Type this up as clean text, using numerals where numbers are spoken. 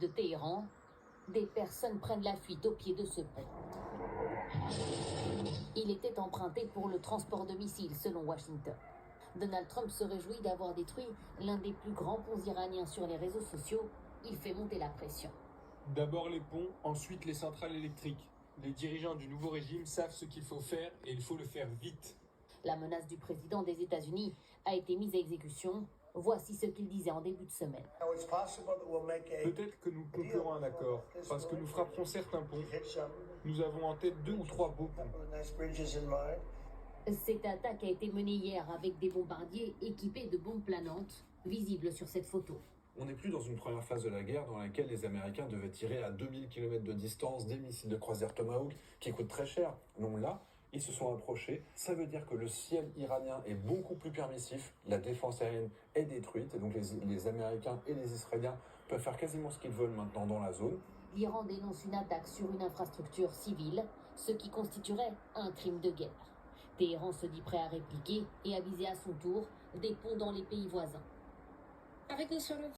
De Téhéran, des personnes prennent la fuite au pied de ce pont. Il était emprunté pour le transport de missiles, selon Washington. Donald Trump se réjouit d'avoir détruit l'un des plus grands ponts iraniens sur les réseaux sociaux. Il fait monter la pression. D'abord les ponts, ensuite les centrales électriques. Les dirigeants du nouveau régime savent ce qu'il faut faire et il faut le faire vite. La menace du président des États-Unis a été mise à exécution. Voici ce qu'il disait en début de semaine. Peut-être que nous conclurons un accord, parce que nous frapperons certains ponts. Nous avons en tête 2 ou 3 beaux ponts. Cette attaque a été menée hier avec des bombardiers équipés de bombes planantes, visibles sur cette photo. On n'est plus dans une première phase de la guerre dans laquelle les Américains devaient tirer à 2000 km de distance des missiles de croisière Tomahawk qui coûtent très cher. Non, là, ils se sont approchés. Ça veut dire que le ciel iranien est beaucoup plus permissif, la défense aérienne est détruite, et donc les Américains et les Israéliens peuvent faire quasiment ce qu'ils veulent maintenant dans la zone. L'Iran dénonce une attaque sur une infrastructure civile, ce qui constituerait un crime de guerre. Téhéran se dit prêt à répliquer et à viser à son tour des ponts dans les pays voisins. Avec nous sur le